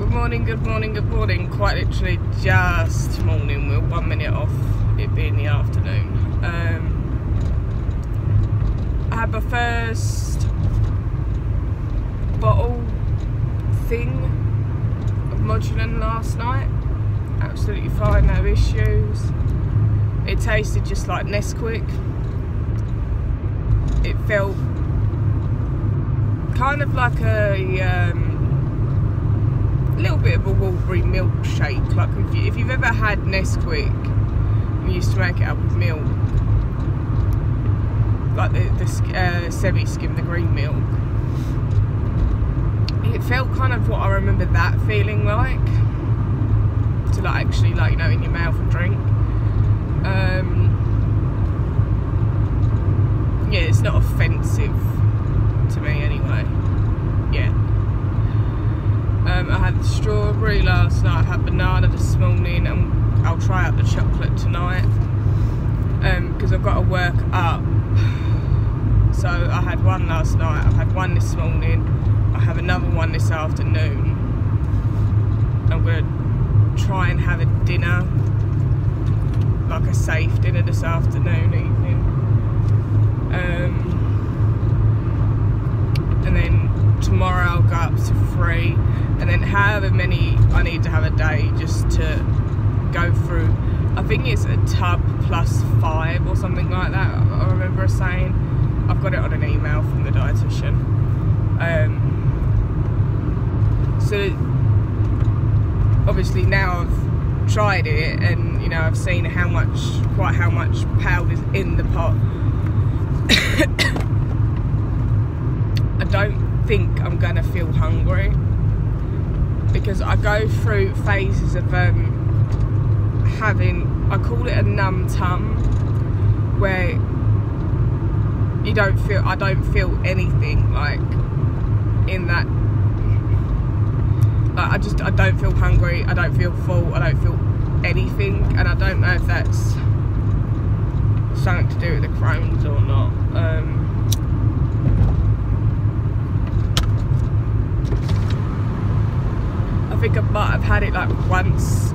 Good morning, good morning, good morning. Quite literally just morning. We're 1 minute off it being the afternoon. I had my first bottle thing of Modulin last night. Absolutely fine, no issues. It tasted just like Nesquik. It felt kind of like a little bit of a Wolverine milkshake. Like if you've ever had Nesquik, we used to make it up with milk, like the semi-skim, the green milk. It felt kind of what I remember that feeling like, to like actually, like, you know, in your mouth and drink. Yeah, it's not offensive to me anyway. Yeah. I had the strawberry last night, I had banana this morning, and I'll try out the chocolate tonight, because I've got to work up. So I had one last night, I've had one this morning, I have another one this afternoon. I'm going to try and have a dinner, like a safe dinner this afternoon, evening. And then tomorrow I'll go up to 3, and then however many I need to have a day just to go through. I think it's a tub plus 5 or something like that, I remember her saying. I've got it on an email from the dietitian. So obviously now I've tried it, and you know, I've seen quite how much powder's in the pot. I don't think I'm gonna feel hungry, because I go through phases of having, I call it a numb tum, where I don't feel anything, like in that, like I don't feel hungry, I don't feel full, I don't feel anything, and I don't know if that's something to do with the Crohn's or not. I think I might have had it like once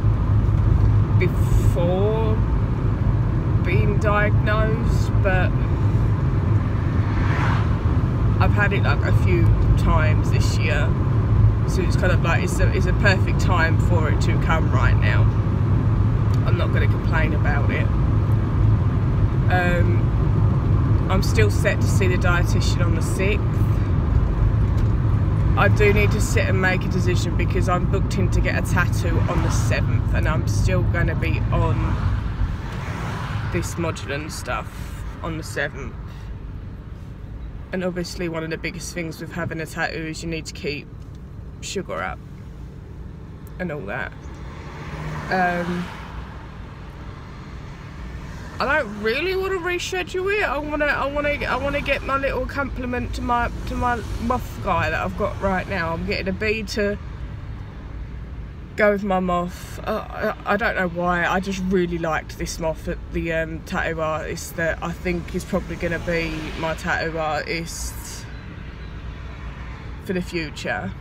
before being diagnosed, but I've had it like a few times this year, so it's kind of like it's a perfect time for it to come right now. I'm not going to complain about it. I'm still set to see the dietitian on the 6th. I do need to sit and make a decision, because I'm booked in to get a tattoo on the 7th, and I'm still going to be on this Modulin stuff on the 7th. And obviously one of the biggest things with having a tattoo is you need to keep sugar up and all that. I don't really want to reschedule it. I want to get my little compliment to my moth guy that I've got right now. I'm getting a bee to go with my moth. I don't know why. I just really liked this moth at the tattoo artist that I think is probably going to be my tattoo artist for the future,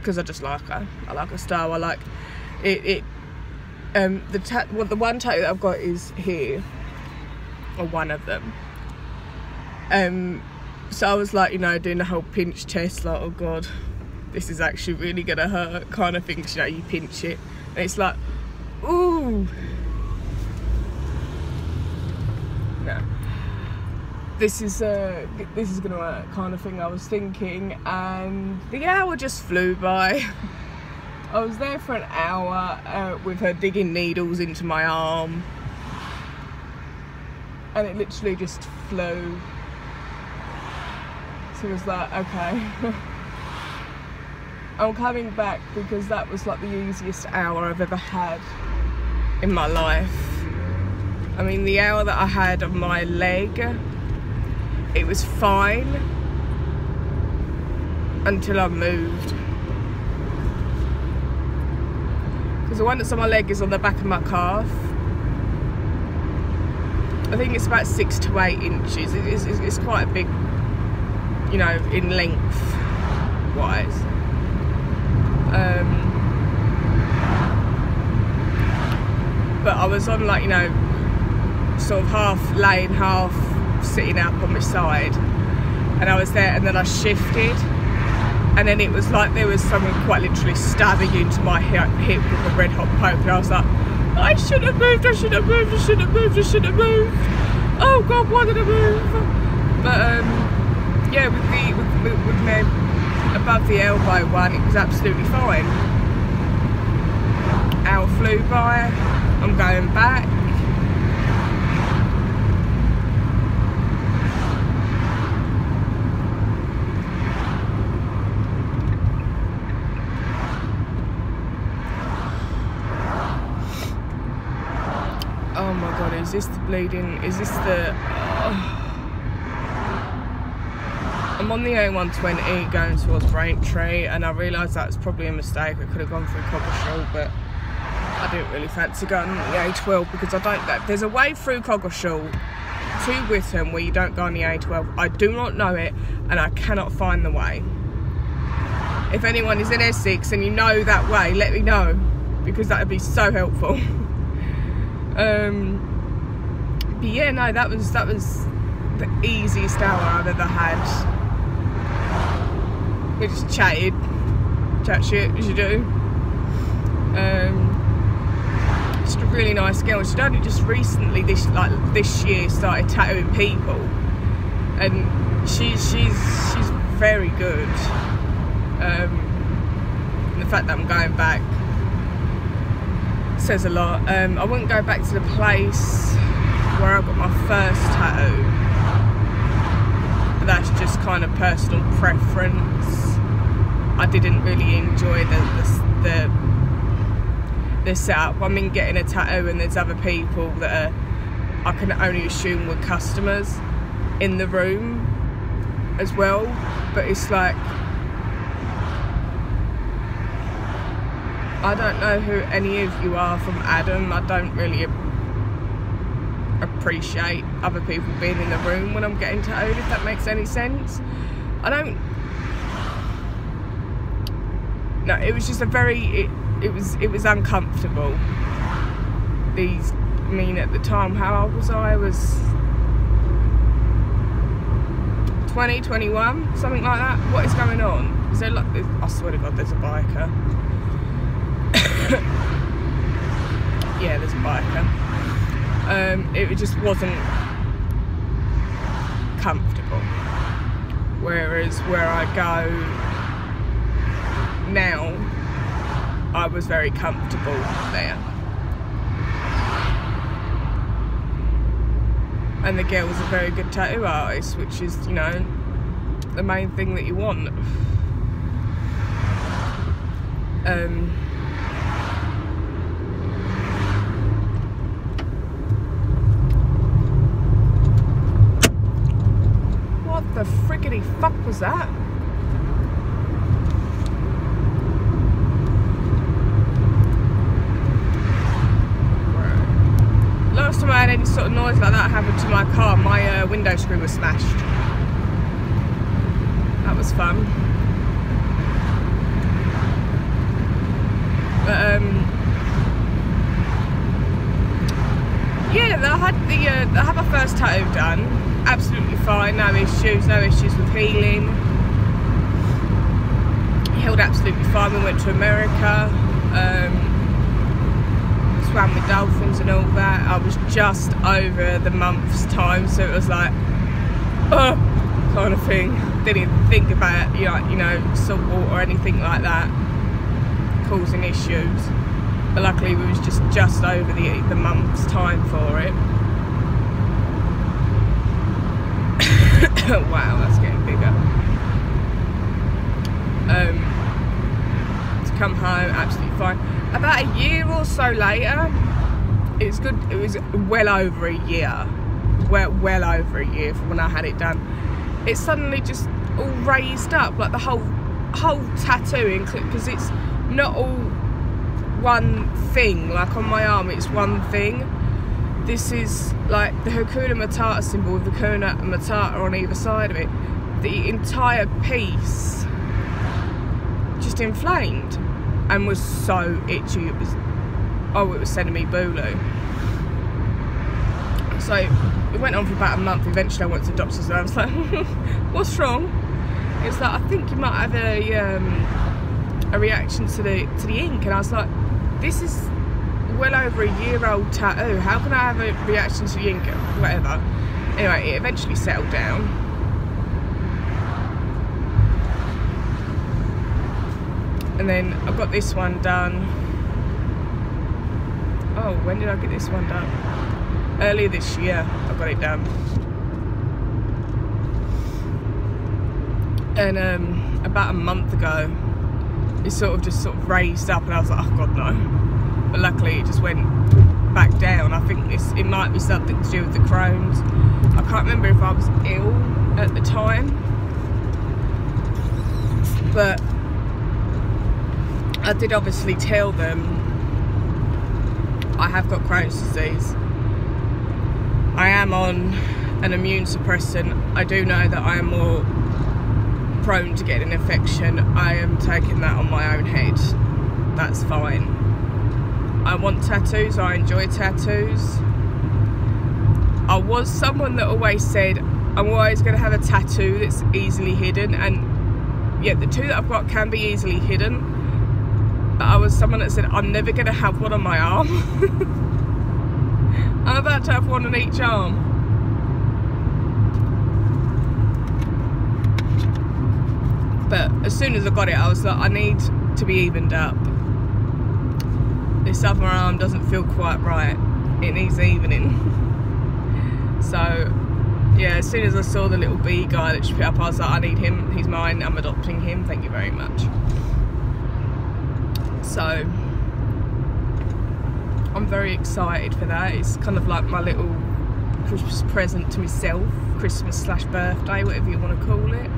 because I just like her. I like her style. I like it. The one tattoo that I've got is here, or one of them. So I was like, you know, doing the whole pinch test, like, oh god, this is actually really gonna hurt kind of thing. You know, you pinch it and it's like, ooh, no, this is gonna hurt kind of thing, I was thinking. And the hour just flew by. I was there for an hour with her digging needles into my arm, and it literally just flew. So it was like, okay. I'm coming back, because that was like the easiest hour I've ever had in my life. I mean, the hour that I had on my leg, it was fine until I moved. Because the one that's on my leg is on the back of my calf. I think it's about 6 to 8 inches. It's quite a big, you know, in length wise. But I was on, like, you know, sort of half laying, half sitting up on my side, and I was there, and then I shifted, and then it was like there was someone quite literally stabbing into my hip with a red hot poker, and I was like, I should have moved, I should have moved, I should have moved, I should have moved. Oh God, why did I move? But yeah, with my above the elbow one, it was absolutely fine. Hour flew by. I'm going back. Oh my God, is this the bleeding? Is this the... I'm on the A120 going towards Braintree, and I realised that was probably a mistake. I could have gone through Coggeshall, but I didn't really fancy going on the A12 because I don't go. There's a way through Coggeshall to Witham where you don't go on the A12. I do not know it, and I cannot find the way. If anyone is in Essex and you know that way, let me know, because that would be so helpful. But yeah, no, that was the easiest hour I've ever had. We just chat shit as you do. Just a really nice girl. She'd only just recently this year started tattooing people, and she's very good. And the fact that I'm going back says a lot. I wouldn't go back to the place where I got my first tattoo, but that's just kind of personal preference. I didn't really enjoy the setup. I mean, getting a tattoo and there's other people that are, I can only assume, were customers in the room as well, but it's like, I don't know who any of you are from Adam. I don't really appreciate other people being in the room when I'm getting tattooed, if that makes any sense. I don't. No, it was just a very. It was uncomfortable. I mean, at the time, how old was I? I was 20, 21, something like that. What is going on? Is there like? I swear to God, there's a biker. Yeah, there's a biker. It just wasn't comfortable. Whereas where I go now, I was very comfortable there. And the girl was a very good tattoo artist, which is, you know, the main thing that you want. What the friggity fuck was that? Last time I had any sort of noise like that happen to my car, my window screen was smashed. That was fun. But yeah, I had my first tattoo done. Absolutely fine, no issues with healing. Healed absolutely fine. We went to America. Swam with dolphins and all that. I was just over the month's time, so it was like, kind of thing. Didn't even think about, you know, salt water or anything like that causing issues. But luckily, we was just over the month's time for it. Wow, that's getting bigger. To come home, absolutely fine. About a year or so later, it's good. It was well over a year, well over a year from when I had it done. It suddenly just all raised up, like the whole tattooing, because it's not all one thing. Like on my arm, it's one thing. This is like the Hakuna Matata symbol with the Hakuna Matata on either side of it. The entire piece just inflamed. and was so itchy. It was sending me booloo. So it went on for about a month. Eventually I went to the doctor's and I was like, what's wrong? It's like, I think you might have a reaction to the ink. And I was like, this is well over a year-old tattoo. How can I have a reaction to the ink? Whatever. Anyway, it eventually settled down. And then I got this one done. Oh, when did I get this one done? Earlier this year, I got it done. And about a month ago, it sort of raised up, and I was like, oh God, no. But luckily, it just went back down. I think it might be something to do with the Crohn's. I can't remember if I was ill at the time, but I did obviously tell them I have got Crohn's disease. I am on an immune suppressant. I do know that I am more prone to getting an infection. I am taking that on my own head. That's fine. I want tattoos. I enjoy tattoos. I was someone that always said I'm always going to have a tattoo that's easily hidden, and yeah, the two that I've got can be easily hidden. But I was someone that said I'm never going to have one on my arm. I'm about to have one on each arm. But as soon as I got it, I was like, I need to be evened up. This other arm doesn't feel quite right. It needs evening. So, yeah, as soon as I saw the little bee guy that she put up, I was like, I need him. He's mine. I'm adopting him. Thank you very much. So, I'm very excited for that. It's kind of like my little Christmas present to myself. Christmas/birthday, whatever you want to call it.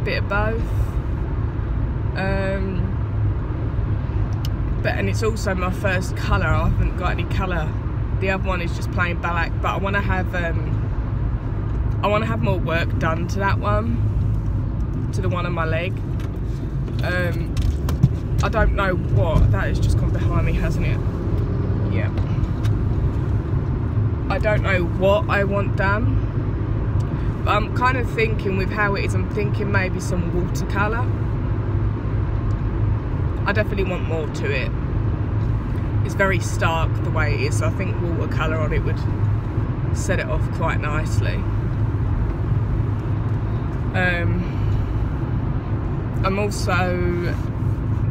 Bit of both. And it's also my first colour. I haven't got any colour. The other one is just plain black, but I want to have more work done to that one, to the one on my leg. I don't know what, that has just gone behind me, hasn't it? Yeah. I don't know what I want done, but I'm kind of thinking with how it is, I'm thinking maybe some watercolour. I definitely want more to it. It's very stark the way it is, so I think watercolour on it would set it off quite nicely. I'm also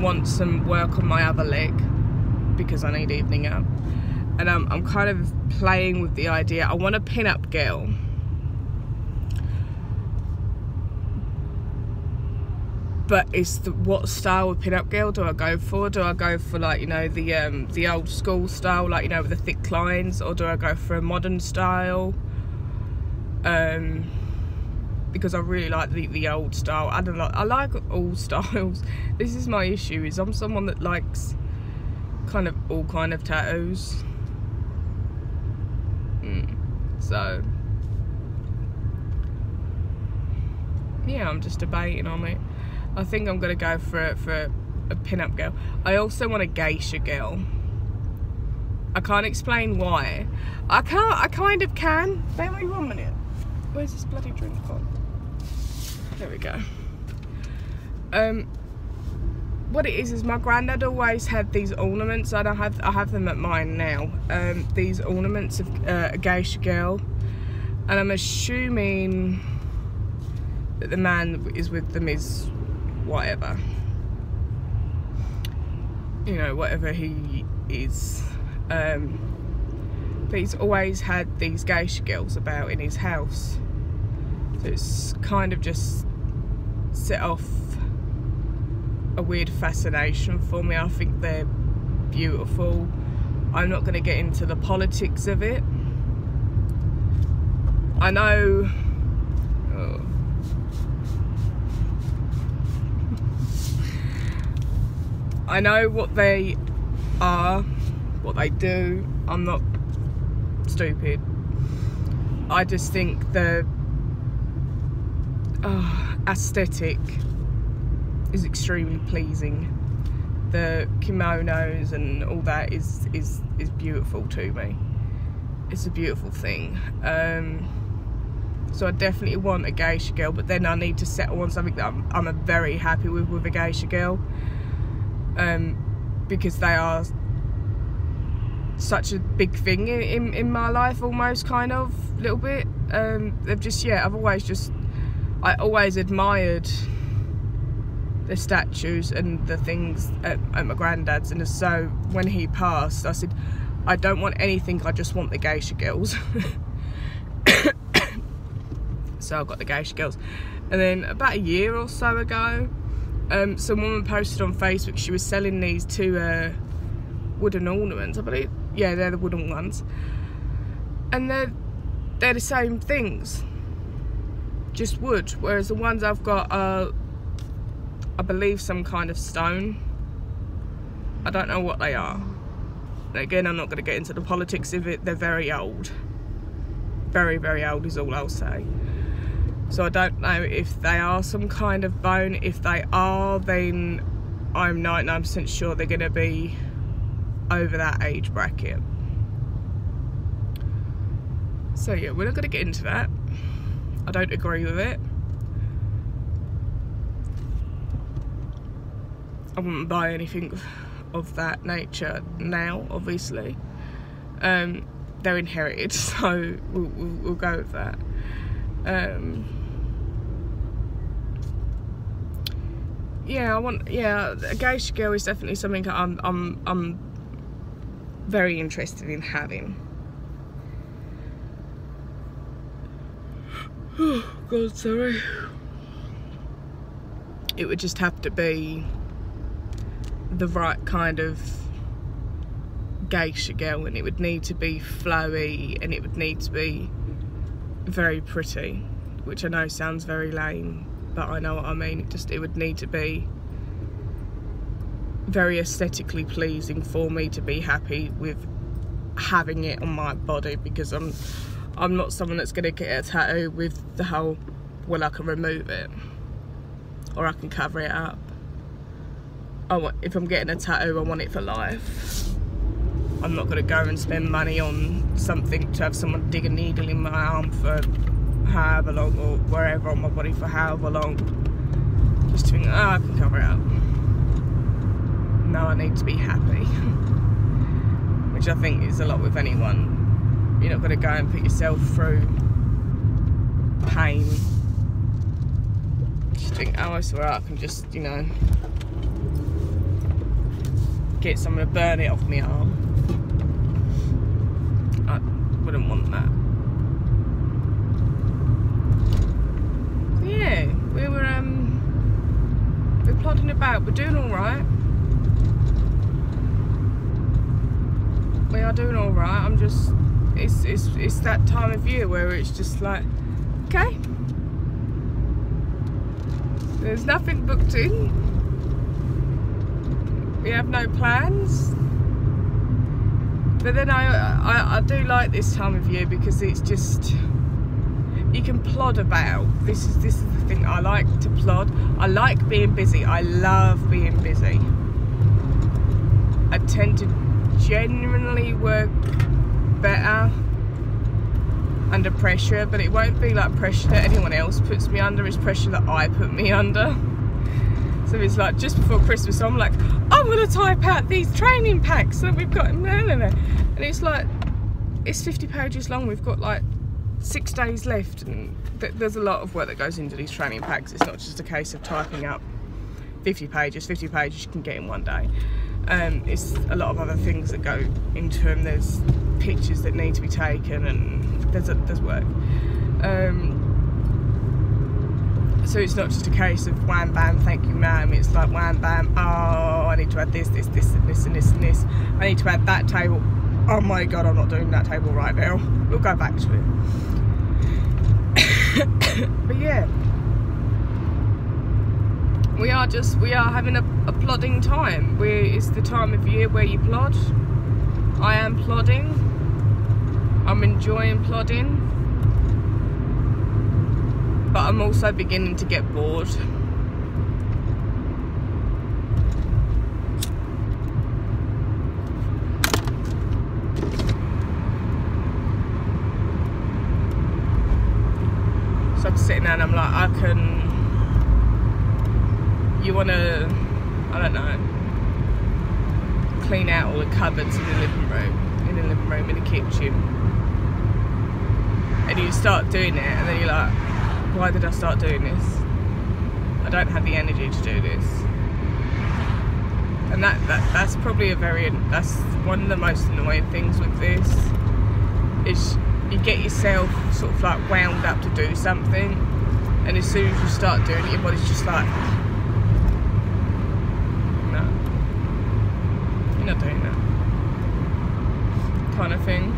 want some work on my other leg because I need evening up, and I'm kind of playing with the idea. I want a pin-up girl, but it's what style of pin-up girl do I go for? Do I go for, like, you know, the old school style, like, you know, with the thick lines, or do I go for a modern style? Because I really like the old style. I like all styles. This is my issue, is I'm someone that likes kind of all kind of tattoos. So yeah, I'm just debating on it. I think I'm gonna go for a pin-up girl. I also want a geisha girl. I can't explain why. I kind of can. Bear with me 1 minute. Where's this bloody drink gone? There we go. What it is my granddad always had these ornaments. I have them at mine now. These ornaments of a geisha girl, and I'm assuming that the man that is with them is whatever. You know, whatever he is. But he's always had these geisha girls about in his house. So it's kind of just set off a weird fascination for me. I think they're beautiful. I'm not going to get into the politics of it. I know... Oh. I know what they are, what they do. I'm not stupid. I just think the aesthetic is extremely pleasing, the kimonos and all that is beautiful to me. It's a beautiful thing. So I definitely want a geisha girl, but then I need to settle on something that I'm very happy with a geisha girl, because they are such a big thing in my life, almost, kind of, a little bit. They've just, yeah, I always admired the statues and the things at my granddad's, and so when he passed, I said, I don't want anything, I just want the geisha girls. So I got the geisha girls. And then about a year or so ago, some woman posted on Facebook, she was selling these two wooden ornaments, I believe. Yeah, they're the wooden ones, and they're the same things, just wood, whereas the ones I've got are, I believe, some kind of stone. I don't know what they are. And again, I'm not going to get into the politics of it. They're very old, very, very old is all I'll say. So I don't know if they are some kind of bone. If they are, then I'm 99% sure they're going to be over that age bracket. So yeah, we're not going to get into that. I don't agree with it. I wouldn't buy anything of that nature now, obviously. They're inherited, so we'll go with that. Yeah, a geisha girl is definitely something I'm very interested in having. Oh God, sorry. It would just have to be the right kind of geisha girl, and it would need to be flowy, and it would need to be very pretty, which I know sounds very lame, but I know what I mean. It would need to be very aesthetically pleasing for me to be happy with having it on my body, because I'm not someone that's going to get a tattoo with the whole, well, I can remove it or I can cover it up. If I'm getting a tattoo, I want it for life. I'm not going to go and spend money on something to have someone dig a needle in my arm for however long, or wherever on my body for however long, just to think, oh, I can cover it up. No, I need to be happy. Which I think is a lot with anyone. You're not going to go and put yourself through pain. Just think, oh, I swear I can just, you know, get someone to burn it off my arm. I wouldn't want that. So yeah, we're plodding about. We're doing all right. We are doing all right. I'm just, it's that time of year where it's just like, okay, there's nothing booked in. We have no plans. But then I do like this time of year because it's just, you can plod about. This is the thing. I like to plod. I like being busy. I love being busy. I tend to genuinely work better under pressure, but it won't be like pressure that anyone else puts me under. It's pressure that I put me under. So it's like just before Christmas, I'm like, I'm gonna type out these training packs that we've got. No. And it's like, it's 50 pages long. We've got like 6 days left, and there's a lot of work that goes into these training packs. It's not just a case of typing up 50 pages. 50 pages you can get in one day. It's a lot of other things that go into them. There's pictures that need to be taken, and there's work. So it's not just a case of wham bam, thank you ma'am. It's like wham bam, oh, I need to add this and this and this and this. I need to add that table. Oh my God, I'm not doing that table right now. We'll go back to it. But yeah, we are having a plodding time. It's the time of year where you plod. I am plodding. I'm enjoying plodding. But I'm also beginning to get bored. you want to, I don't know, clean out all the cupboards in the living room, in the kitchen, and you start doing it, and then you're like, why did I start doing this? I don't have the energy to do this. And that's probably that's one of the most annoying things with this, is you get yourself sort of like wound up to do something, and as soon as you start doing it, your body's just like, no, you're not doing that, kind of thing.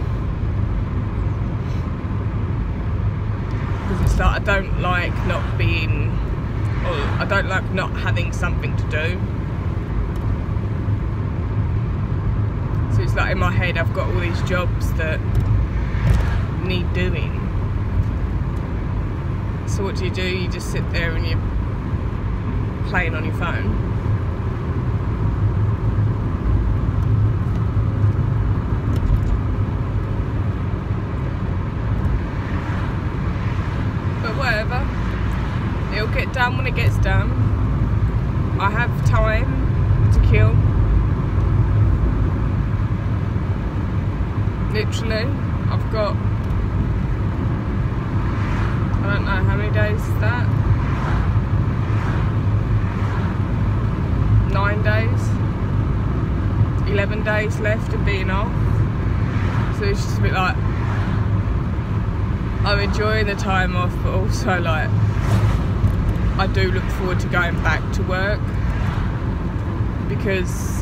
Because it's like, I don't like not being, or I don't like not having something to do. So it's like in my head I've got all these jobs that need doing. So what do? You just sit there and you're playing on your phone. But whatever, it'll get done when it gets done. I have time to kill. Literally, I've got, I don't know how many days is that? 9 days, 11 days left of being off. So it's just a bit like, I'm enjoying the time off, but also like, I do look forward to going back to work, because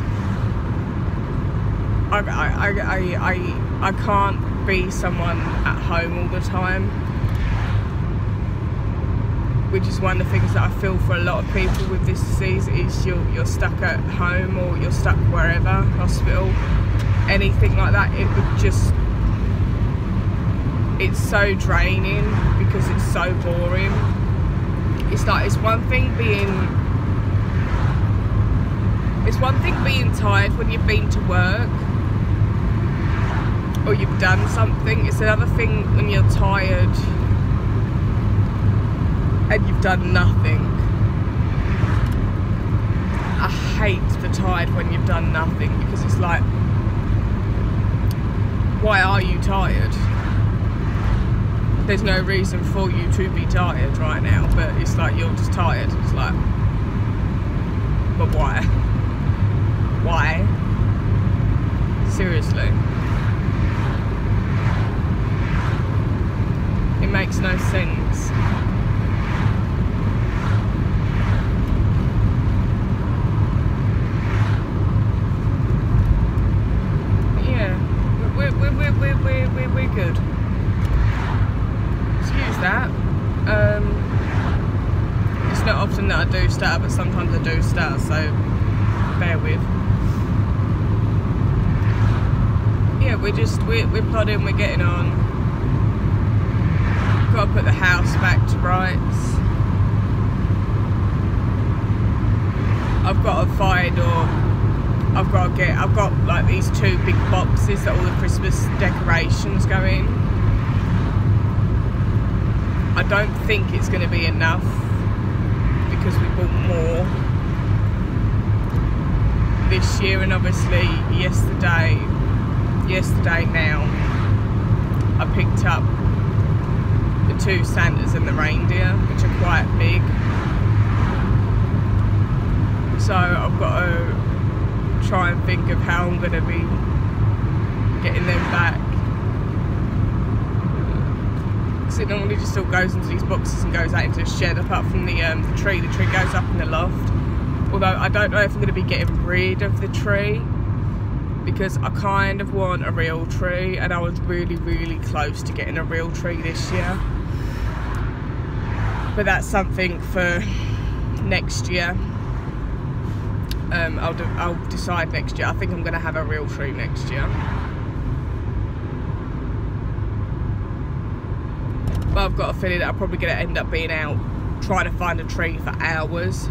I can't be someone at home all the time, which is one of the things that I feel for a lot of people with this disease, is you're stuck at home, or you're stuck wherever, hospital, anything like that. It would just, it's so draining because it's so boring. It's like, it's one thing being tired when you've been to work or you've done something. It's another thing when you're tired and you've done nothing. I hate the tired when you've done nothing, because it's like, why are you tired? There's no reason for you to be tired right now, but it's like, you're just tired. It's like, but why? Why? Seriously. It makes no sense. Yeah, we're good. Excuse that. It's not often that I do stutter, but sometimes I do stutter, so bear with. Yeah, we're plodding, we're getting on. Got to put the house back to rights. I've got a fire door. I've got like these 2 big boxes that all the Christmas decorations go in. I don't think it's going to be enough, because we bought more this year, and obviously yesterday now I picked up the 2 Santas and the reindeer, which are quite big, so I've got to try and think of how I'm going to be getting them back. So it normally just all goes into these boxes and goes out into a shed, apart from the tree. The tree goes up in the loft, although I don't know if I'm going to be getting rid of the tree, because I kind of want a real tree, and I was really, really close to getting a real tree this year. But that's something for next year. I'll decide next year. I think I'm going to have a real tree next year. But I've got a feeling that I'm probably going to end up being out trying to find a tree for hours,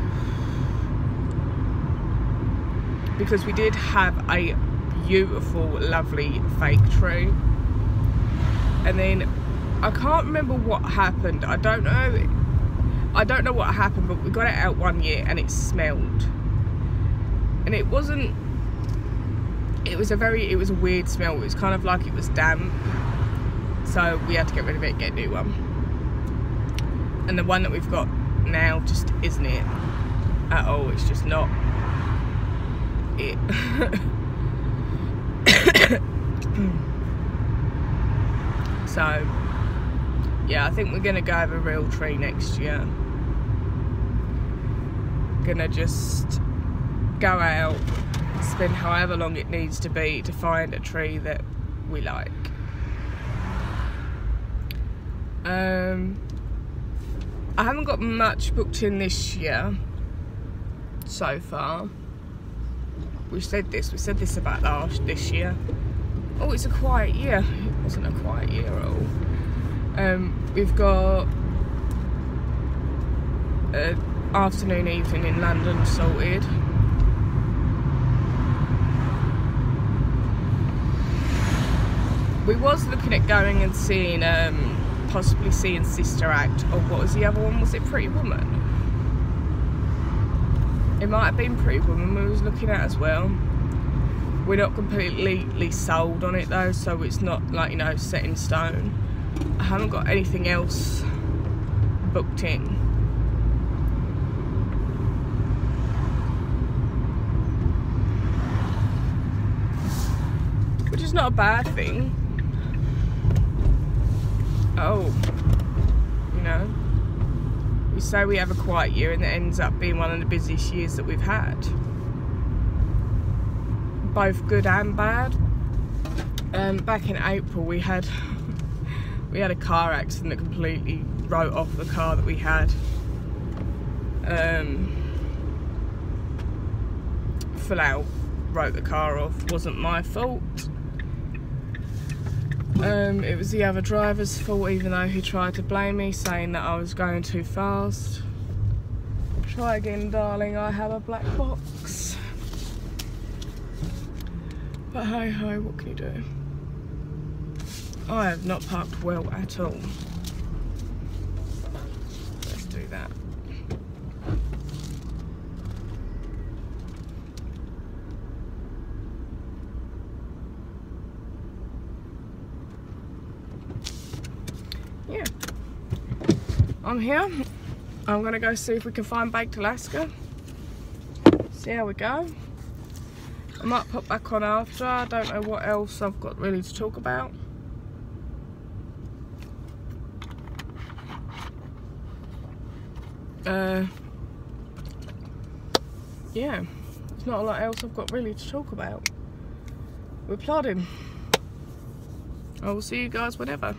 because we did have a beautiful, lovely fake tree, and then I can't remember what happened. I don't know. I don't know what happened, but we got it out one year and it smelled. And it wasn't, it was a weird smell. It was kind of like it was damp. So we had to get rid of it and get a new one. And the one that we've got now just isn't it at all. It's just not it. So yeah, I think we're gonna go have a real tree next year. Gonna just go out, spend however long it needs to be to find a tree that we like. I haven't got much booked in this year so far. We said this about this year. Oh, it's a quiet year. It wasn't a quiet year at all. We've got afternoon, evening in London sorted. We was looking at going and seeing, possibly seeing Sister Act, or what was the other one? Was it Pretty Woman? It might have been Pretty Woman we was looking at as well. We're not completely sold on it though, so it's not like, you know, set in stone. I haven't got anything else booked in. Which is not a bad thing. Oh, you know, we say we have a quiet year and it ends up being one of the busiest years that we've had. Both good and bad. Back in April we had a car accident that completely wrote off the car that we had. Full out wrote the car off. Wasn't my fault. It was the other driver's fault, even though he tried to blame me, saying that I was going too fast. Try again, darling, I have a black box. But hey ho, what can you do? I have not parked well at all. Let's do that. Yeah, I'm here. I'm gonna go see if we can find Baked Alaska. See how we go. I might pop back on after. I don't know what else I've got really to talk about. Yeah, there's not a lot else I've got really to talk about. We're plodding. I will see you guys whenever.